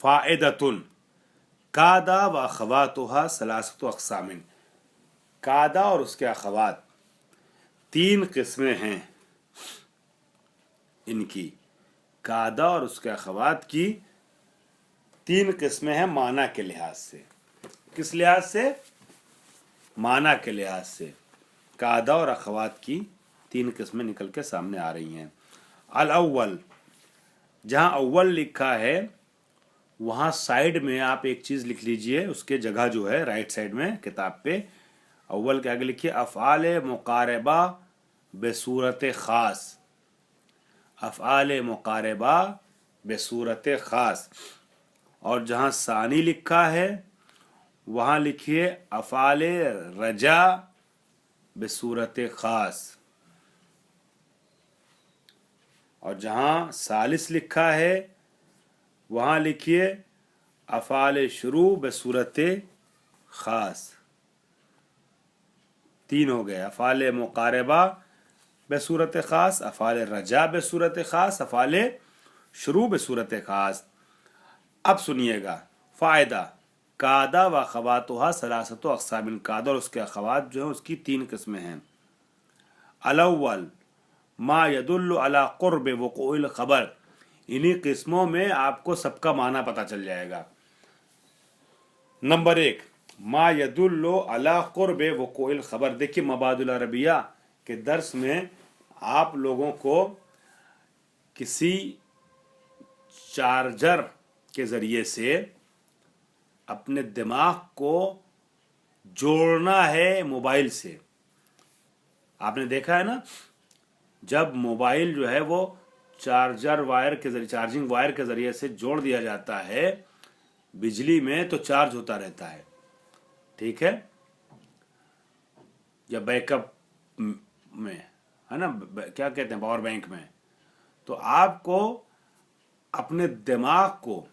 फ़ाइदतुन कादा व अख़वातुहा सलासतु अक़सामिन। कादा और उसके अख़वात तीन किस्में हैं इनकी। कादा और उसके अख़वात की तीन किस्में हैं माना के लिहाज से। किस लिहाज से? माना के लिहाज से कादा और अख़वात की तीन किस्में निकल के सामने आ रही हैं। अल अव्वल, जहाँ अव्वल लिखा है वहाँ साइड में आप एक चीज़ लिख लीजिए, उसके जगह जो है राइट साइड में किताब पे अव्वल के आगे लिखिए अफ़आल मुक़ारबा बेसूरत ख़ास। अफ़आल मुक़ारबा बेसूरत ख़ास। और जहाँ सानी लिखा है वहाँ लिखिए अफ़आल रजा बेसूरत ख़ास। और जहाँ सालिस लिखा है वहाँ लिखिए अफ़आल शुरू बेसूरत ख़ास। तीन हो गए, अफ़आल मुक़ारबा बेसूरत ख़ास, अफ़आल रजा बेसूरत ख़ास, अफ़आल शुरू बेसूरत ख़ास। अब सुनिएगा फ़ायदा कादा व अख़वातुहा सलासतु अक़सामिन। कादा और उसके अख़वात जो हैं उसकी तीन किस्में हैं। अल-अव्वल मा यदुल्लु अला क़ुर्ब वक़ूइल ख़बर। इन्हीं किस्मों में आपको सबका माना पता चल जाएगा। नंबर एक, मा यदुल्लु अला क़ुर्ब वक़ूइल ख़बर। देखिए मबादिल अरबिया के दर्स में आप लोगों को किसी चार्जर के ज़रिए से अपने दिमाग को जोड़ना है मोबाइल से। आपने देखा है ना, जब मोबाइल जो है वो चार्जिंग वायर के ज़रिए से जोड़ दिया जाता है बिजली में तो चार्ज होता रहता है, ठीक है, या बैकअप में, है ना, क्या कहते हैं, पावर बैंक में। तो आपको अपने दिमाग को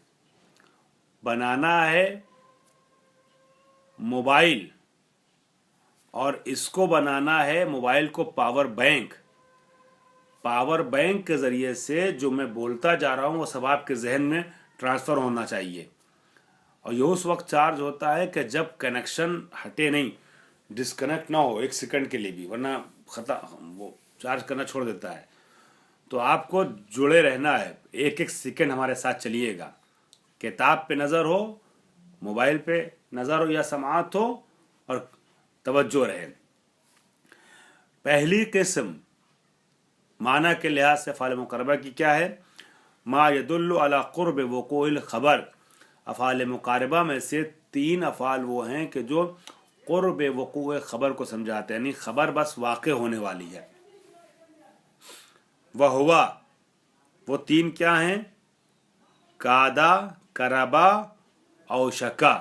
बनाना है मोबाइल, और इसको बनाना है मोबाइल को पावर बैंक। पावर बैंक के ज़रिए से जो मैं बोलता जा रहा हूँ वो सब आपके जहन में ट्रांसफ़र होना चाहिए। और ये उस वक्त चार्ज होता है कि जब कनेक्शन हटे नहीं, डिस्कनेक्ट ना हो एक सेकंड के लिए भी, वरना वो चार्ज करना छोड़ देता है। तो आपको जुड़े रहना है, एक एक सेकंड हमारे साथ चलिएगा। किताब पे नज़र हो, मोबाइल पे नज़र हो या समाअत हो, और तवज्जो रहे। पहली किस्म माना के लिहाज से अफ़आल मुक़रबा की क्या है? मा यदुल्लु अला क़ुर्ब वक़ूइल ख़बर। अफ़आल मुक़रबा में से तीन अफ़आल वो हैं कि जो क़ुर्ब वक़ूअ ख़बर को समझाते हैं, यानी ख़बर बस वाक़े होने वाली है। वह हुआ, वो तीन क्या हैं? कादा, करबा और शका।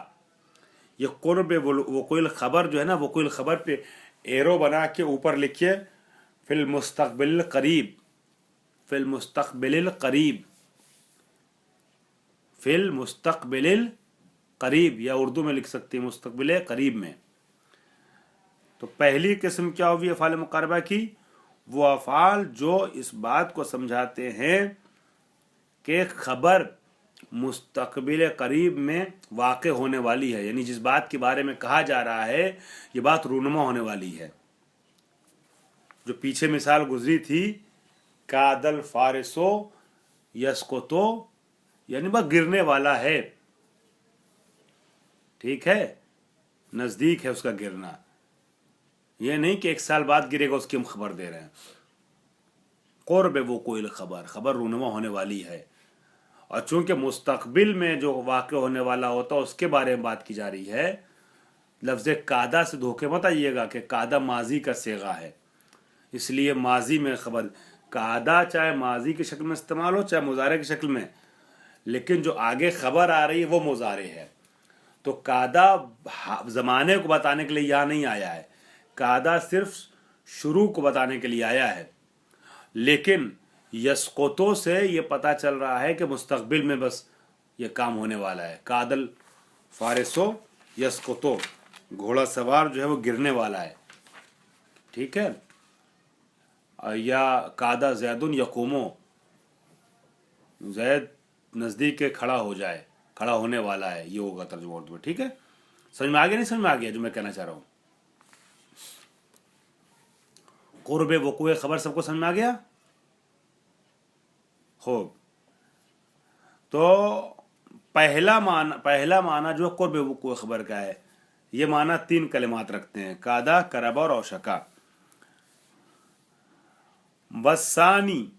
ये क़ुर्ब वक़ूइल ख़बर जो है ना, वक़ूइल ख़बर पे एरो बना के ऊपर लिखिए फिल मुस्तक़बिल करीब, फिल मुस्तक़बिल करीब, फिल मुस्तक़बिल करीब, या उर्दू में लिख सकते हैं मुस्तक़बिल करीब में। तो पहली किस्म क्या हुई अफ़आल मुक़रबा की? वो अफ़आल जो इस बात को समझाते हैं कि खबर मुस्तक़बिल करीब में वाक़े होने वाली है, यानी जिस बात के बारे में कहा जा रहा है ये बात रूनुमा होने वाली है। जो पीछे मिसाल गुजरी थी, कादल फारिसो यसकुतो, यानी वह गिरने वाला है, ठीक है, नज़दीक है उसका गिरना। ये नहीं कि 1 साल बाद गिरेगा उसकी हम खबर दे रहे हैं। क़ुर्ब वक़ूइल ख़बर, खबर रूनुमा होने वाली है। और चूंकि मुस्तक़बिल में जो वाक़े होने वाला होता है उसके बारे में बात की जा रही है, लफ्ज़ कादा से धोखे मत आइएगा कि कादा माजी का सेगा है, इसलिए माजी में खबर। कादा चाहे माजी की शक्ल में इस्तेमाल हो चाहे मुज़ारे की शक्ल में, लेकिन जो आगे खबर आ रही है वो मुज़ारे है। तो कादा ज़माने को बताने के लिए यहाँ नहीं आया है, कादा सिर्फ शुरू को बताने के लिए आया है। लेकिन यसकुतो से ये पता चल रहा है कि मुस्तक़बिल में बस ये काम होने वाला है। कादल फारिसो यसकुतो, घोड़ा सवार जो है वो गिरने वाला है, ठीक है, या कादा ज़ैदुन यक़ूमो, ज़ैद नज़दीक के खड़ा हो जाए, खड़ा होने वाला है, ये होगा तर्जुमा उर्दू में। ठीक है, समझ में आ गया? नहीं समझ में आ गया जो मैं कहना चाह रहा हूँ? कुर्ब वक़ूए खबर सबको समझ में आ गया? खूब। तो पहला माना जो कुर्ब वक़ूए खबर का है, ये माना 3 कलिमात रखते हैं, कादा, करबा और औशका। वसानी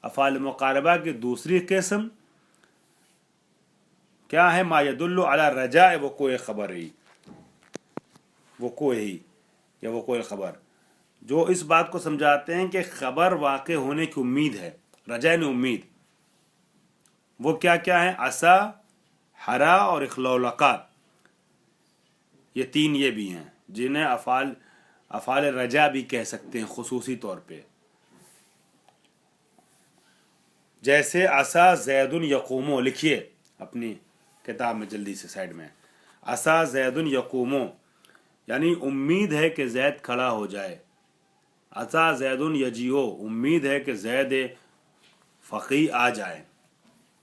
अफ़ाल मुक़ारबा की दूसरी किस्म क्या है? मा यदुल्लु अला रजाए वक़ूए खबर ही, वक़ूए ही या वक़ूए खबर, जो इस बात को समझाते हैं कि खबर वाक़े होने की उम्मीद है। रजा ने उम्मीद, वो क्या क्या है? असा, हरा और इखलौलक़ात, ये 3 ये भी हैं जिन्हें अफ़ाल रजा भी कह सकते हैं खुसूसी तौर पे। जैसे असा ज़ैदुन यक़ूमो, लिखिए अपनी किताब में जल्दी से साइड में, असा ज़ैदुन यक़ूमो यानी उम्मीद है कि ज़ैद खड़ा हो जाए। असा ज़ैदुन यजीओ, उम्मीद है कि ज़ैद फ़क़ी आ जाए,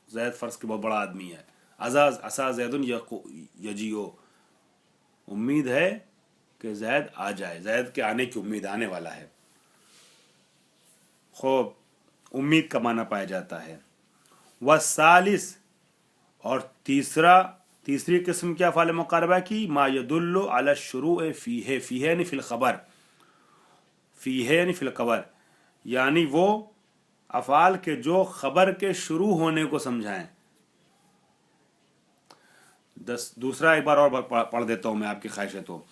ज़ैद फ़र्ज़ के बहुत बड़ा आदमी है। असा ज़ैदुन यजीओ, उम्मीद है कि ज़ैद आ जाए, ज़ैद के आने की उम्मीद, आने वाला है। खूब, उम्मीद का माना पाया जाता है। वसालिस, और तीसरी किस्म क्या अफ़ाल मुक़ारबा की? मा यदुल्लु अला शुरूए फ़ीहे, फ़ीहे यानी फ़िल ख़बर, फ़ीहे यानी फ़िल ख़बर, यानी वो अफ़ाल के जो खबर के शुरू होने को समझाएं। दूसरा एक बार और पढ़ देता हूँ मैं, आपकी ख्वाहिश है तो।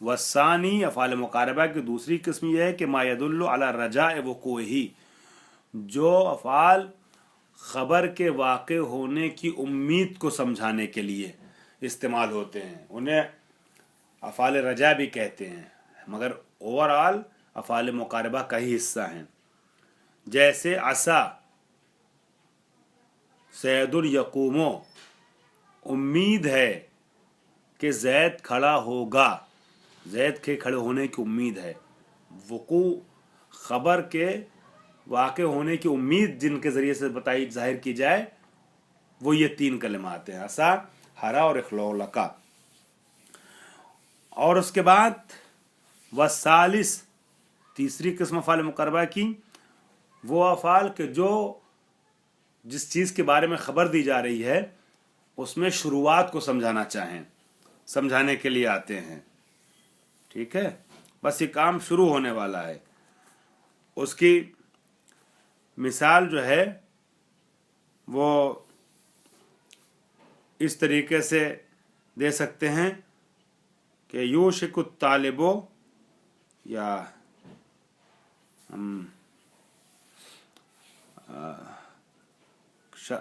वसानी अफ़ाल मुक़ारबा की दूसरी किस्म यह है कि मा यदुल्लु अला रजाए वक़ूही, जो अफ़ाल खबर के वाक़े होने की उम्मीद को समझाने के लिए इस्तेमाल होते हैं, उन्हें अफ़ाल रजा भी कहते हैं, मगर ओवरऑल अफ़ाल मुक़ारबा का ही हिस्सा हैं। जैसे असा ज़ैदुन यक़ूमो, उम्मीद है कि ज़ैद खड़ा होगा, ज़ैद के खड़े होने की उम्मीद है। वक़ू, खबर के वाक़े होने की उम्मीद जिनके ज़रिए से बताई ज़ाहिर की जाए, वो ये 3 कलिमात हैं, असा, हरा और इखलौलक़ा। और उसके बाद वसालिस, तीसरी किस्म अफ़ाल मुक़ारबा की, वो अफ़ाल के जो जिस चीज़ के बारे में ख़बर दी जा रही है उसमें शुरुआत को समझाना चाहें, समझाने के लिए आते हैं। ठीक है, बस ये काम शुरू होने वाला है। उसकी मिसाल जो है वो इस तरीके से दे सकते हैं कि यूशिकु तालिबो, या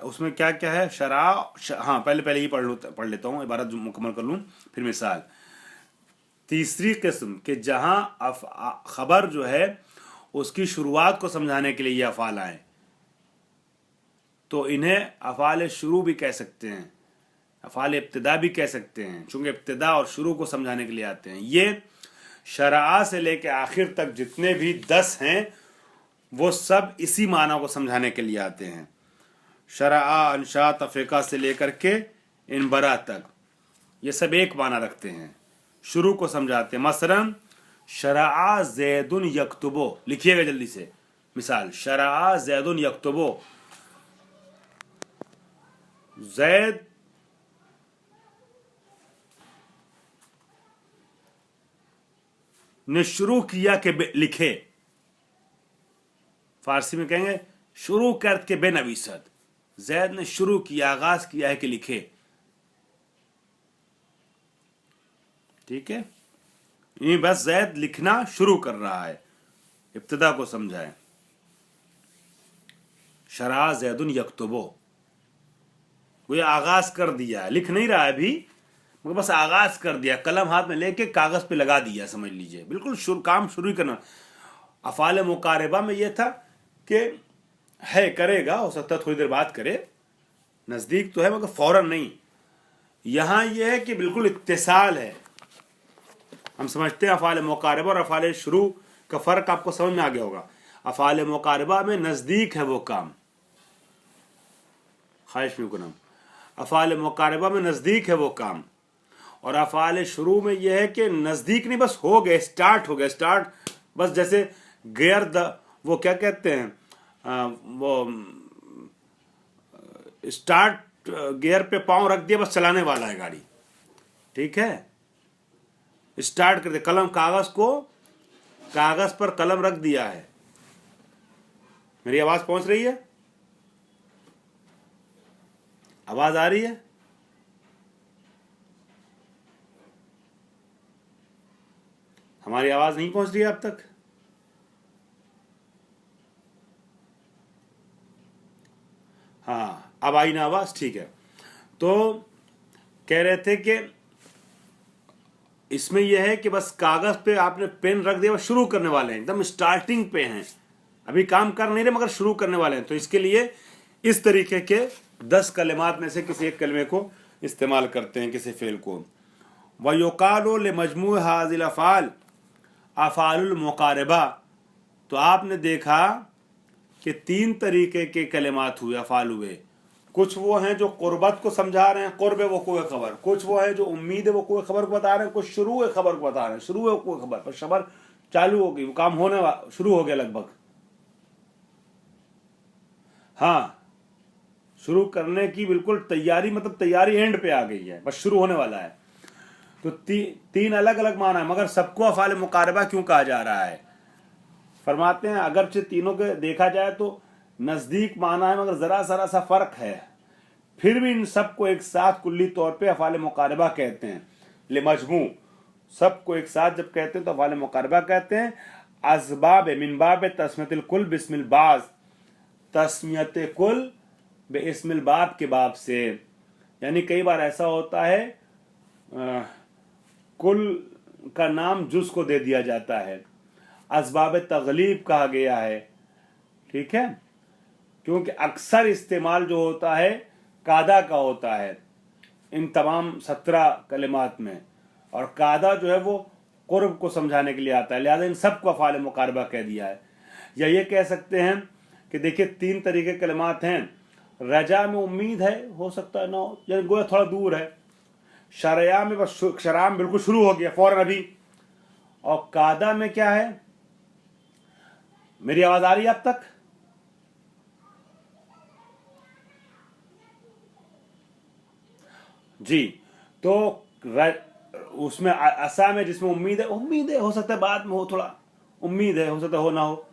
उसमें क्या क्या है? हाँ, पहले ये पढ़ लेता हूँ, इबारत मुकम्मल कर लूँ फिर मिसाल। तीसरी किस्म के जहाँ खबर जो है उसकी शुरुआत को समझाने के लिए ये अफ़ाल आए, तो इन्हें अफ़ाल शुरू भी कह सकते हैं, अफ़ाल इब्तिदा भी कह सकते हैं, चूँकि इब्तिदा और शुरू को समझाने के लिए आते हैं। ये शरआ से लेकर आखिर तक जितने भी 10 हैं वो सब इसी माना को समझाने के लिए आते हैं। शरआ, अंशा, तफ़रीक़ा से लेकर के इनबरा तक ये सब एक माना रखते हैं, शुरू को समझाते हैं। मसलन शरआ ज़ैदुन यक्तुबो, लिखिएगा जल्दी से मिसाल, शरआ ज़ैदुन यक्तुबो, ज़ैद ने शुरू किया कि लिखे, फारसी में कहेंगे शुरू कर के बेनवीसत, ज़ैद ने शुरू किया, आगाज किया है कि लिखे। ठीक है, ये बस ज़ैद लिखना शुरू कर रहा है, इब्तिदा को समझाएं। शरा ज़ैदुन यक्तुबो, वो ये आगाज कर दिया, लिख नहीं रहा है अभी, मगर बस आगाज कर दिया, कलम हाथ में लेके कागज पे लगा दिया, समझ लीजिए, बिल्कुल काम शुरू ही करना। अफ़ाल मुक़ारबा में ये था कि है, करेगा, हो सकता है थोड़ी देर बाद करे, नज़दीक तो है मगर फौरन नहीं। यहाँ ये है कि बिल्कुल इत्तिसाल है। हम समझते हैं अफ़ाल मुक़ारबा और अफ़ाल शुरू का फ़र्क आपको समझ में आ गया होगा। अफ़ाल मुक़ारबा में नज़दीक है वो काम, ख्वाहिश में कुनम। अफ़ाल मुक़ारबा में नज़दीक है वो काम, और अफ़ाल शुरू में ये है कि नज़दीक नहीं, बस हो गए, स्टार्ट हो गया, स्टार्ट बस जैसे गियर वो क्या कहते हैं वो स्टार्ट गियर पे पाँव रख दिया, बस चलाने वाला है गाड़ी, ठीक है। स्टार्ट कर दे, कलम कागज पर कलम रख दिया है। मेरी आवाज पहुंच रही है? आवाज आ रही है? हमारी आवाज नहीं पहुंच रही है अब तक? हाँ, अब आई ना आवाज, ठीक है। तो कह रहे थे कि इसमें यह है कि बस कागज पे आपने पेन रख दिया, शुरू करने वाले हैं, एकदम स्टार्टिंग पे हैं, अभी काम कर नहीं रहे मगर शुरू करने वाले हैं। तो इसके लिए इस तरीके के 10 कलिमात में से किसी एक कलमे को इस्तेमाल करते हैं, किसी फेल को। वयुकालो लिमजमू हाज़िल अफ़ाल अफ़ालुल मुक़ारबा, तो आपने देखा कि 3 तरीके के कलिमात हुए, अफ़ाल हुए। कुछ वो हैं जो कुर्बत को समझा रहे हैं, कुर्ब वक़ूअ खबर, कुछ वो हैं जो उम्मीद वक़ूअ खबर को बता रहे हैं, कुछ शुरू खबर को बता रहे हैं, शुरू वक़ूअ खबर पर खबर चालू हो गई, वो काम होने शुरू हो गया लगभग, हाँ, शुरू करने की बिल्कुल तैयारी, मतलब तैयारी एंड पे आ गई है, बस शुरू होने वाला है। तो 3 अलग अलग माना है, मगर सबको अफ़ाल मुक़ारबा क्यों कहा जा रहा है? फरमाते हैं अगरचे तीनों के देखा जाए तो नज़दीक माना है, मगर ज़रा सा फ़र्क है, फिर भी इन सबको एक साथ कुल्ली तौर पे अफ़ाल मुक़ारबा कहते हैं। लिमजमू, सबको एक साथ जब कहते हैं तो अफ़ाल मुक़ारबा कहते हैं। असबाब मिन बाब तस्मियतुल कुल बिस्मिल बाज़, तस्मियत कुल बिस्मिल बाब के बाब से, यानी कई बार ऐसा होता है कुल का नाम जुज़ को दे दिया जाता है, असबाब तगलीब कहा गया है, ठीक है, क्योंकि अक्सर इस्तेमाल जो होता है कादा का होता है इन तमाम 17 कलिमात में, और कादा जो है वो कुर्ब को समझाने के लिए आता है, लिहाजा इन सब को अफ़ाल मुक़ारबा कह दिया है। या ये कह सकते हैं कि देखिए 3 तरीके कलिमात हैं, रजा में उम्मीद है, हो सकता है ना हो, यानी गोया थोड़ा दूर है, शरया में बस शराम बिल्कुल शुरू हो गया फौरन अभी, और कादा में क्या है? मेरी आवाज आ रही है अब तक? जी, तो उसमें असा में जिसमें उम्मीद है, हो सकता है बाद में हो, थोड़ा उम्मीद है, हो सकता है हो ना हो,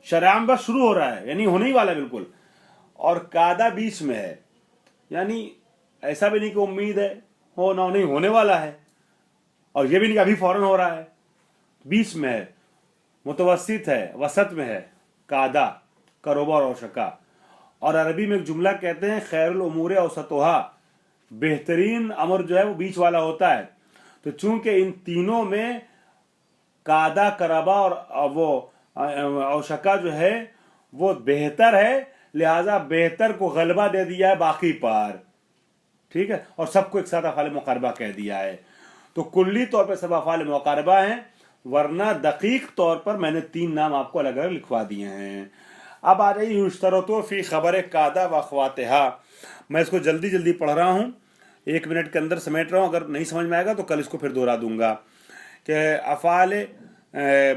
शराम बस शुरू हो रहा है, यानी होने ही वाला है बिल्कुल, और कादा बीच में है, यानी ऐसा भी नहीं कि उम्मीद है हो ना हो, नहीं, होने वाला है, और ये भी नहीं कि अभी फौरन हो रहा है, बीच में है, मुतवस्सित है, वसत में है, कादा करोबा और औशका। और अरबी में एक जुमला कहते हैं खैरुल उमूर औसतुहा, बेहतरीन अमर जो है वो बीच वाला होता है। तो चूंकि इन तीनों में कादा करबा और वो औशका जो है वो बेहतर है, लिहाजा बेहतर को गलबा दे दिया है बाकी पर, ठीक है, और सबको एक साथ अफ़ाल मुक़ारबा कह दिया है। तो कुल्ली तौर पर सब अफ़ाल मुक़ारबा हैं, वरना दकीक तौर पर मैंने 3 नाम आपको अलग अलग लिखवा दिए हैं। अब आ जाइए युश्तरतो फ़ी ख़बर कादा व अख़वातिहा। मैं इसको जल्दी जल्दी पढ़ रहा हूँ, 1 मिनट के अंदर समेट रहा हूँ, अगर नहीं समझ में आएगा तो कल इसको फिर दोहरा दूंगा कि अफ़ाल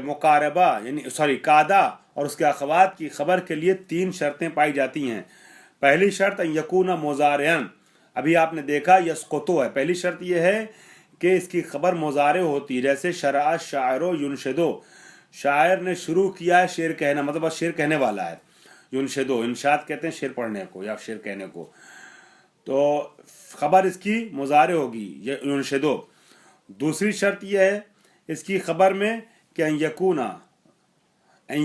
मुक़ारबा यानी कादा और उसके अख़वात की ख़बर के लिए 3 शर्तें पाई जाती हैं। पहली शर्त यकूना मुज़ारिअन, अभी आपने देखा यसक़ुतु है, पहली शर्त यह है कि इसकी खबर मुज़ारे होती है, जैसे शरअ शायरो युनशदो, शायर ने शुरू किया है शेर कहना, मतलब बस शेर कहने वाला है, युनशदो, इनशाद कहते हैं शेर पढ़ने को या शेर कहने को, तो खबर इसकी मुज़ारे होगी युनशदो। दूसरी शर्त यह है इसकी खबर में कि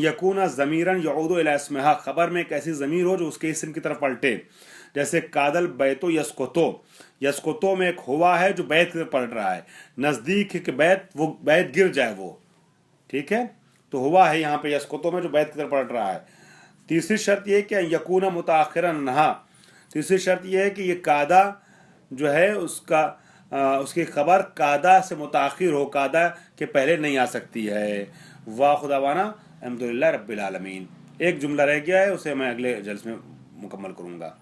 यकूना ज़मीरन यऊदु इला इस्मिहा, खबर में एक ऐसी ज़मीर हो जो उसके इस्म की तरफ पलटे, जैसे कादल बैतो यसकुतो, यसकुतो में एक हुआ है जो बैत की तरफ पलट रहा है, नज़दीक है कि बैत, वो बैत गिर जाए वो, ठीक है, तो हुआ है यहाँ पे यसकुतो में जो बैत की तरफ पलट रहा है। तीसरी शर्त यह है कि यकूना मुताखिरन नहा, तीसरी शर्त यह है कि ये कादा जो है उसकी खबर कादा से मुताखिर हो, कादा के पहले नहीं आ सकती है। वाह खुदावाना अल्हम्दुलिल्लाह रब्बिल आलमीन। एक जुमला रह गया है, उसे मैं अगले जल्स में मुकम्मल करूँगा।